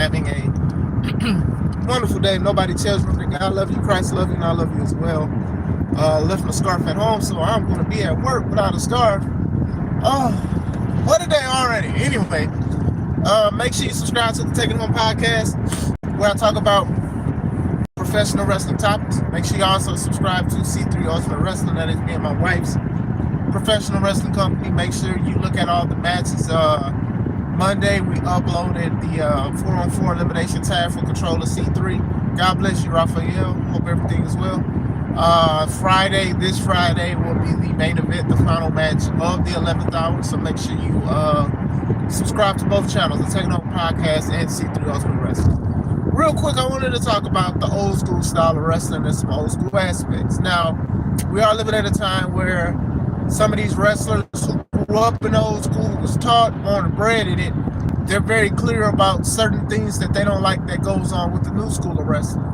having a wonderful day. Nobody tells me that God love you, Christ love you, and I love you as well. Left my scarf at home, so I'm going to be at work without a scarf. Oh, what a day already. Anyway, make sure you subscribe to the Taking Home podcast, where I talk about professional wrestling topics. Make sure you also subscribe to C3 Ultimate Wrestling. That is me and my wife's professional wrestling company. Make sure you look at all the matches. Monday, we uploaded the 4-on-4 elimination tag for Controller C3. God bless you, Raphael. Hope everything is well. This Friday will be the main event, the final match of the 11th hour. So make sure you subscribe to both channels, the Taking Over Podcast and C3 Ultimate Wrestling. Real quick, I wanted to talk about the old school style of wrestling and some old school aspects. Now, we are living at a time where some of these wrestlers who grew up in old school, was taught, born and bred in it, they're very clear about certain things that they don't like that goes on with the new school of wrestling.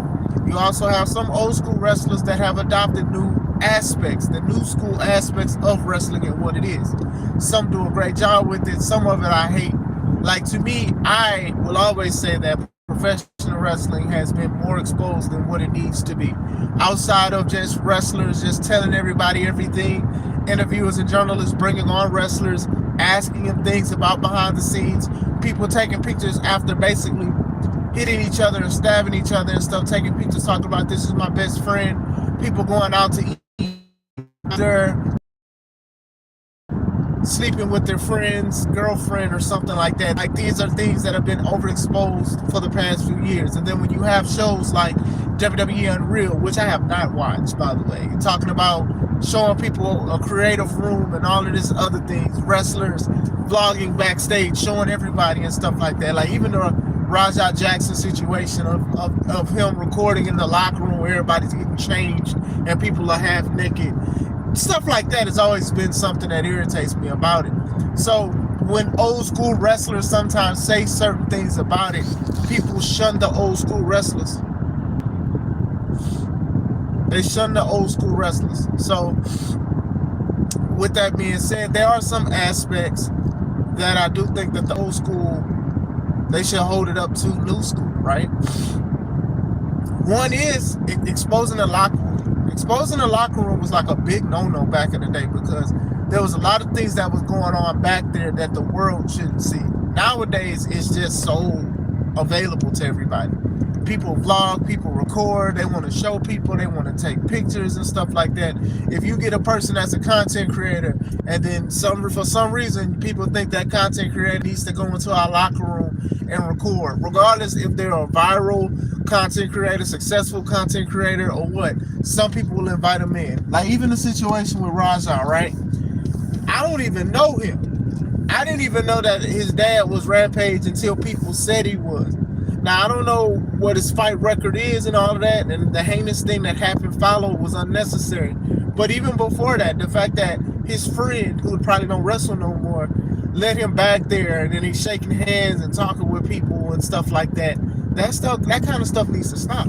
You also have some old school wrestlers that have adopted new aspects, the new school aspects of wrestling and what it is. Some do a great job with it, some of it I hate. Like, to me, I will always say that professional wrestling has been more exposed than what it needs to be. Outside of just wrestlers just telling everybody everything, interviewers and journalists bringing on wrestlers, asking them things about behind the scenes, people taking pictures after basically hitting each other and stabbing each other and stuff, taking pictures talking about this is my best friend, people going out to eat, sleeping with their friend's girlfriend or something like that. Like, these are things that have been overexposed for the past few years. And then when you have shows like WWE Unreal, which I have not watched, by the way, talking about showing people a creative room and all of this other things, wrestlers vlogging backstage, showing everybody and stuff like that. Like, even the Rajah Jackson situation of him recording in the locker room where everybody's getting changed and people are half naked. Stuff like that has always been something that irritates me about it. So when old school wrestlers sometimes say certain things about it, people shun the old school wrestlers. They shun the old school wrestlers. So with that being said, there are some aspects that I do think that the old school, they should hold it up to new school, right? One is exposing the locker room. Exposing the locker room was like a big no-no back in the day because there was a lot of things that was going on back there that the world shouldn't see. Nowadays, it's just so available to everybody. People vlog, people record, they want to show people, they want to take pictures and stuff like that. If you get a person that's a content creator and then for some reason people think that content creator needs to go into our locker room and record, regardless if they're a viral content creator, successful content creator, or what, some people will invite them in. Like, even the situation with Rajah, right? I don't even know him. I didn't even know that his dad was Rampage until people said he was. Now, I don't know what his fight record is and all of that, and the heinous thing that happened followed was unnecessary. But even before that, the fact that his friend, who probably don't wrestle no more, let him back there, and then he's shaking hands and talking with people and stuff like that. That kind of stuff needs to stop.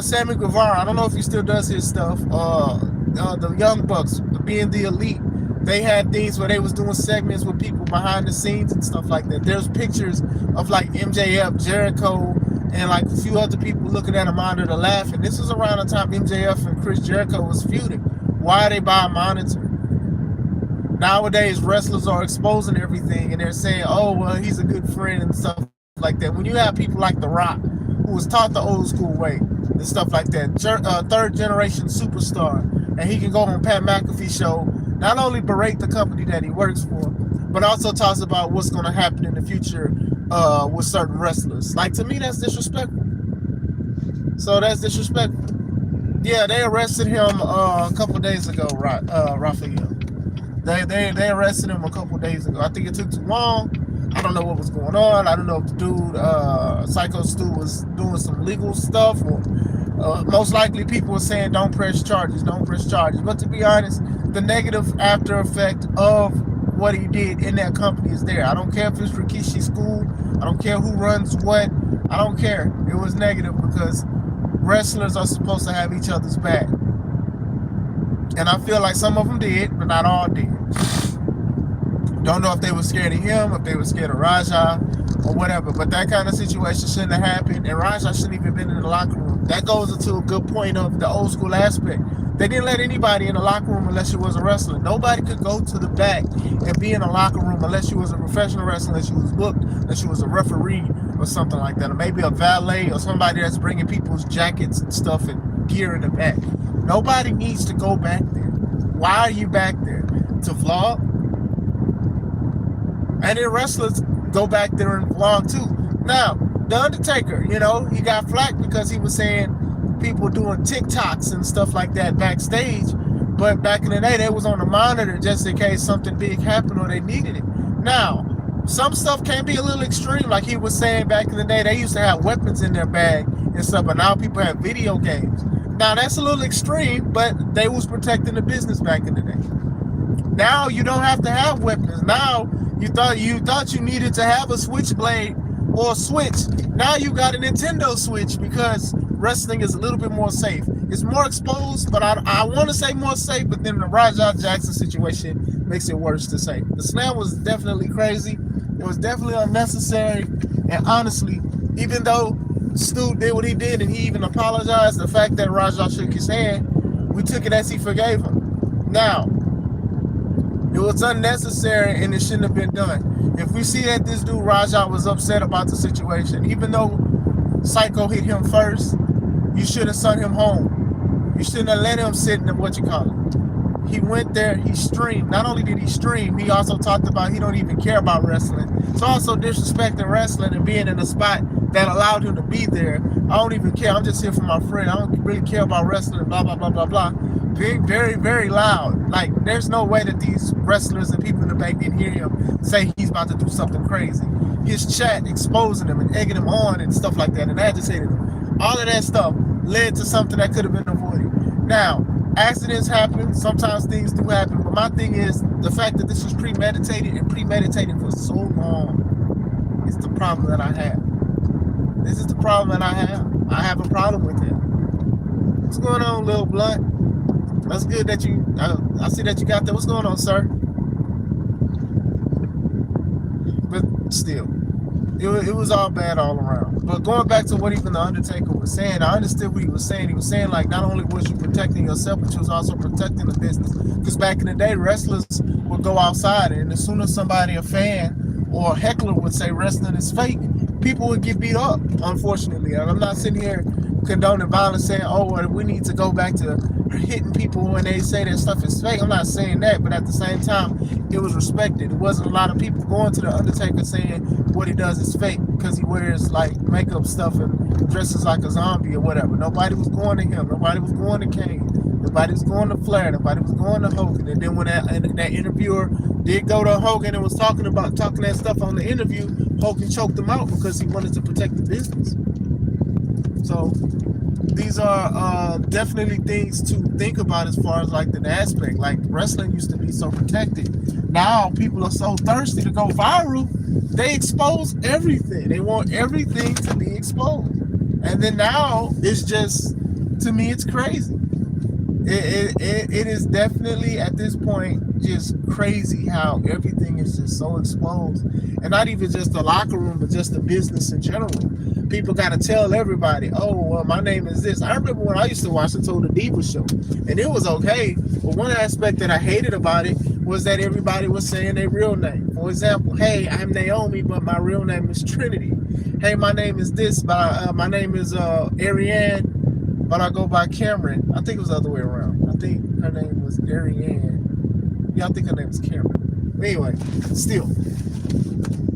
Sammy Guevara, I don't know if he still does his stuff. The Young Bucks, being the elite, they had things where they was doing segments with people behind the scenes and stuff like that. There's pictures of like MJF, Jericho, and like a few other people looking at a monitor laughing. This was around the time MJF and Chris Jericho was feuding. Why are they buy a monitor? Nowadays, wrestlers are exposing everything and they're saying, oh, well, he's a good friend and stuff like that. When you have people like The Rock, who was taught the old school way and stuff like that, third generation superstar, and he can go on Pat McAfee show, not only berate the company that he works for, but also talks about what's going to happen in the future with certain wrestlers. Like, to me, that's disrespectful. So that's disrespectful. Yeah, they arrested him a couple days ago, Raphael. They arrested him a couple days ago. I think it took too long. I don't know what was going on. I don't know if the dude, Psycho Stu, was doing some legal stuff, or most likely people were saying don't press charges. But to be honest, the negative after effect of what he did in that company is there. I don't care if it's Rikishi School. I don't care who runs what. I don't care. It was negative because wrestlers are supposed to have each other's back. And I feel like some of them did, but not all did. Don't know if they were scared of him, if they were scared of Rajah, or whatever. But that kind of situation shouldn't have happened, and Raja shouldn't even been in the locker room. That goes into a good point of the old school aspect. They didn't let anybody in the locker room unless you was a wrestler. Nobody could go to the back and be in a locker room unless you was a professional wrestler, unless you was booked, unless you was a referee or something like that, or maybe a valet or somebody that's bringing people's jackets and stuff and gear in the back. Nobody needs to go back there. Why are you back there? To vlog? And then wrestlers go back there and vlog too. Now, The Undertaker, you know, he got flack because he was saying people doing TikToks and stuff like that backstage. But back in the day, they was on the monitor just in case something big happened or they needed it. Now, some stuff can be a little extreme. Like he was saying back in the day, they used to have weapons in their bag and stuff, but now people have video games. Now, that's a little extreme, but they was protecting the business back in the day. Now, you don't have to have weapons. Now, you thought you needed to have a switchblade or a switch. Now you got a Nintendo Switch because wrestling is a little bit more safe. It's more exposed, but I want to say more safe, but then the Rajah Jackson situation makes it worse to say. The slam was definitely crazy. It was definitely unnecessary. And honestly, even though Stu did what he did and he even apologized, the fact that Rajah shook his hand, we took it as he forgave him. Now, it was unnecessary and it shouldn't have been done. If we see that this dude Rajah was upset about the situation, even though Psycho hit him first, you should have sent him home. You shouldn't have let him sit in the He went there, he streamed. Not only did he stream, he also talked about he don't even care about wrestling. It's also disrespecting wrestling and being in a spot that allowed him to be there. I don't even care. I'm just here for my friend. I don't really care about wrestling, blah, blah, blah, blah, blah. Being very, very loud. Like, there's no way that these wrestlers and people in the back can hear him say he's about to do something crazy. His chat exposing him and egging him on and stuff like that and agitating him. All of that stuff led to something that could have been avoided. Now, accidents happen. Sometimes things do happen. But my thing is the fact that this was premeditated and premeditated for so long is the problem that I have. This is the problem that I have. I have a problem with it. What's going on, Lil Blunt? That's good that you, I see that you got that. What's going on, sir? But still, it was all bad all around. But going back to what even The Undertaker was saying, I understood what he was saying. He was saying, like, not only was you protecting yourself, but you was also protecting the business. Because back in the day, wrestlers would go outside, and as soon as somebody, a fan or a heckler would say wrestling is fake, people would get beat up, unfortunately. And I'm not sitting here condoning violence, saying, oh, well, we need to go back to hitting people when they say that stuff is fake. I'm not saying that, but at the same time, it was respected. It wasn't a lot of people going to The Undertaker saying what he does is fake because he wears like makeup stuff and dresses like a zombie or whatever. Nobody was going to him. Nobody was going to Kane. Nobody was going to Flair. Nobody was going to Hogan. And then when that interviewer did go to Hogan and was talking that stuff on the interview, Hogan choked him out because he wanted to protect the business. So these are definitely things to think about as far as like the aspect. Like wrestling used to be so protected. Now people are so thirsty to go viral, they expose everything. They want everything to be exposed. And then now it's just, to me, it's crazy. It is definitely at this point just crazy how everything is just so exposed. And not even just the locker room, but just the business in general. People got to tell everybody, oh, well, my name is this. I remember when I used to watch the Total Diva show, and it was okay. But one aspect that I hated about it was that everybody was saying their real name. For example, hey, I'm Naomi, but my real name is Trinity. Hey, my name is this, but my name is Ariane, but I go by Cameron. I think it was the other way around. I think her name was Ariane. Yeah, I think her name was Cameron. But anyway, still,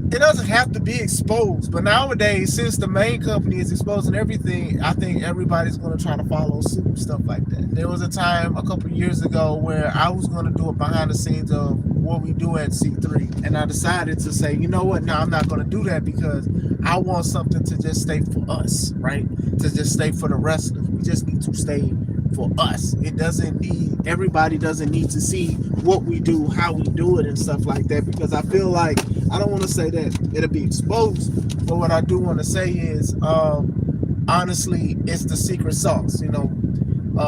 it doesn't have to be exposed. But nowadays, since the main company is exposing everything, I think everybody's going to try to follow suit and stuff like that. There was a time a couple years ago where I was going to do it behind the scenes of what we do at C3. And I decided to say, you know what? No, I'm not going to do that because I want something to just stay for us, right? To just stay for the wrestlers. We just need to stay for us. It doesn't need, everybody doesn't need to see what we do, how we do it and stuff like that, because I feel like, I don't want to say that it'll be exposed, but what I do want to say is, honestly, it's the secret sauce. You know,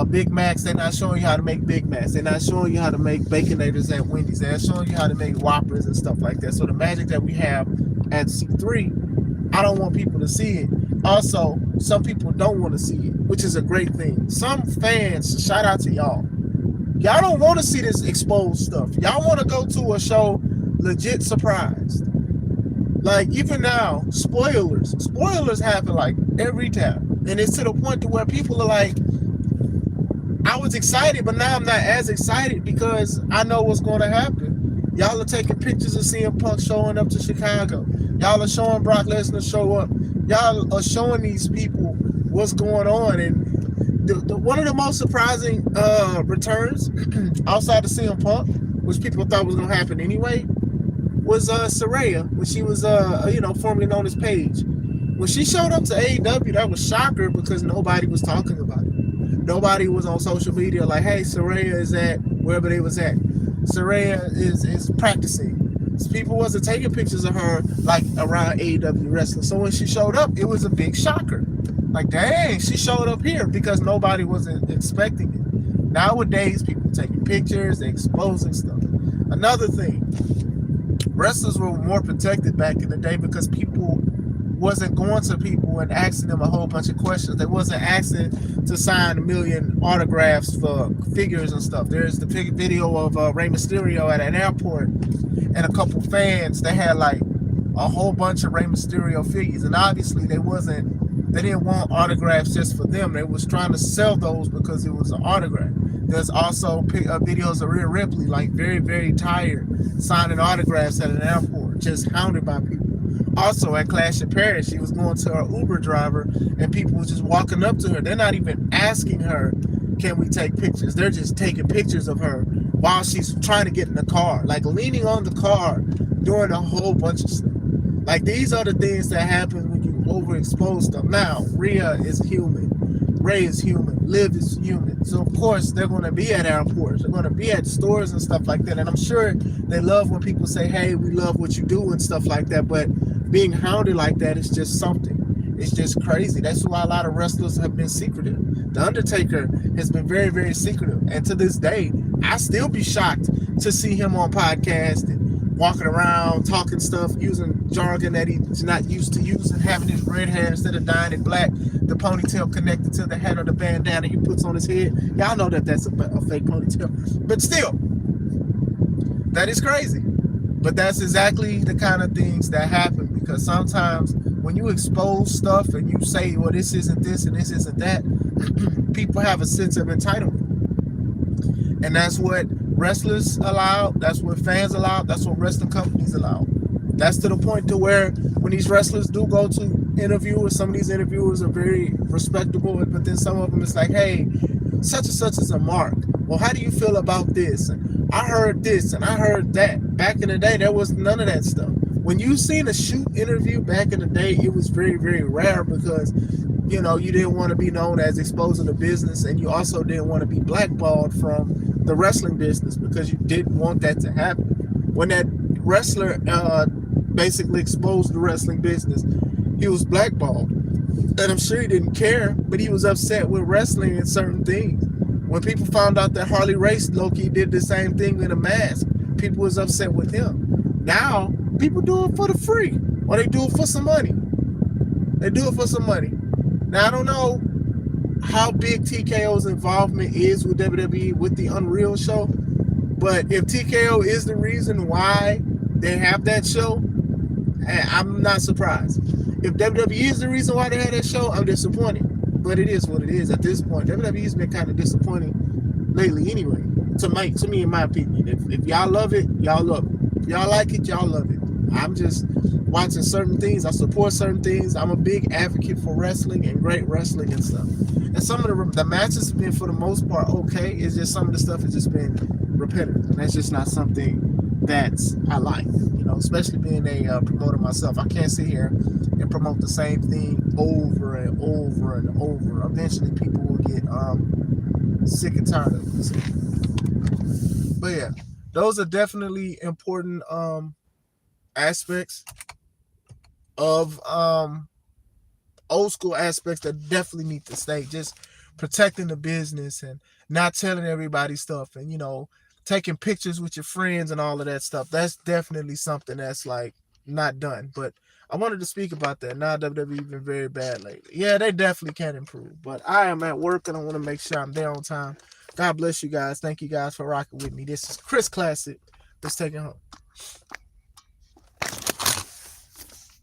Big Macs, they're not showing you how to make Big Macs. They're not showing you how to make Baconators at Wendy's. They're showing you how to make Whoppers and stuff like that. So the magic that we have at C3 I don't want people to see it. Also, some people don't want to see it, which is a great thing. Some fans, shout out to y'all. Y'all don't want to see this exposed stuff. Y'all want to go to a show legit surprised. Like even now, spoilers happen like every time, and it's to the point to where people are like, I was excited, but now I'm not as excited because I know what's going to happen. Y'all are taking pictures of CM Punk showing up to Chicago. Y'all are showing Brock Lesnar show up. Y'all are showing these people what's going on. And one of the most surprising returns outside of CM Punk, which people thought was going to happen anyway, was Saraya, when she was formerly known as Paige. When she showed up to AEW, that was shocker because nobody was talking about it. Nobody was on social media like, hey, Saraya is at wherever they was at. Saraya is practicing. People wasn't taking pictures of her like around AEW wrestling. So when she showed up, it was a big shocker. Like, dang, she showed up here because nobody wasn't expecting it. Nowadays, people taking pictures, exposing stuff. Another thing, wrestlers were more protected back in the day because people wasn't going to people and asking them a whole bunch of questions. They wasn't asking to sign 1 million autographs for figures and stuff. There's the video of Rey Mysterio at an airport and a couple fans. They had like a whole bunch of Rey Mysterio figures, and obviously they didn't want autographs just for them. They was trying to sell those because it was an autograph. There's also videos of Rhea Ripley, like very, very tired, signing autographs at an airport, just hounded by people. Also at Clash in Paris, she was going to her Uber driver and people was just walking up to her. They're not even asking her, can we take pictures? They're just taking pictures of her while she's trying to get in the car, like leaning on the car, doing a whole bunch of stuff. Like, these are the things that happen when you overexpose stuff. Now, Rhea is human. Rey is human. Liv is human. So, of course, they're going to be at airports. They're going to be at stores and stuff like that. And I'm sure they love when people say, hey, we love what you do and stuff like that. But being hounded like that is just something. It's just crazy. That's why a lot of wrestlers have been secretive. The Undertaker has been very, very secretive. And to this day, I still be shocked to see him on podcasts and walking around, talking stuff, using jargon that he's not used to using, having his red hair instead of dyeing it black, the ponytail connected to the head of the bandana he puts on his head. Y'all know that that's a fake ponytail. But still, that is crazy. But that's exactly the kind of things that happen, because sometimes when you expose stuff and you say, well, this isn't this and this isn't that, people have a sense of entitlement. And that's what wrestlers allow, that's what fans allow, that's what wrestling companies allow. That's to the point to where when these wrestlers do go to interviewers, some of these interviewers are very respectable, but then some of them is like, hey, such and such is a mark. Well, how do you feel about this? And I heard this and I heard that. Back in the day, there was none of that stuff. When you seen a shoot interview back in the day, it was very, very rare because, you know, you didn't want to be known as exposing the business, and you also didn't want to be blackballed from the wrestling business because you didn't want that to happen. When that wrestler basically exposed the wrestling business, he was blackballed. And I'm sure he didn't care, but he was upset with wrestling and certain things. When people found out that Harley Race Loki did the same thing in a mask, people was upset with him. Now, people do it for the free, or they do it for some money. They do it for some money. Now, I don't know how big TKO's involvement is with WWE with the Unreal show, but if TKO is the reason why they have that show, I'm not surprised. If WWE is the reason why they had that show, I'm disappointed. But it is what it is at this point. WWE's been kind of disappointing lately anyway, to me, in my opinion. If y'all love it, y'all love it. If y'all like it, y'all love it. I'm just watching certain things. I support certain things. I'm a big advocate for wrestling and great wrestling and stuff. And some of the matches have been, for the most part, okay. It's just some of the stuff has just been repetitive. And that's just not something that I like. You know, especially being a promoter myself. I can't sit here and promote the same thing over and over and over. Eventually, people will get sick and tired of it. But yeah, those are definitely important aspects of old school aspects that definitely need to stay. Just protecting the business and not telling everybody stuff, and, you know, taking pictures with your friends and all of that stuff. That's definitely something that's like not done. But I wanted to speak about that. Now WWE been very bad lately. Yeah, they definitely can improve. But I am at work and I want to make sure I'm there on time. God bless you guys. Thank you guys for rocking with me. This is Chris Classic. Let's take it home.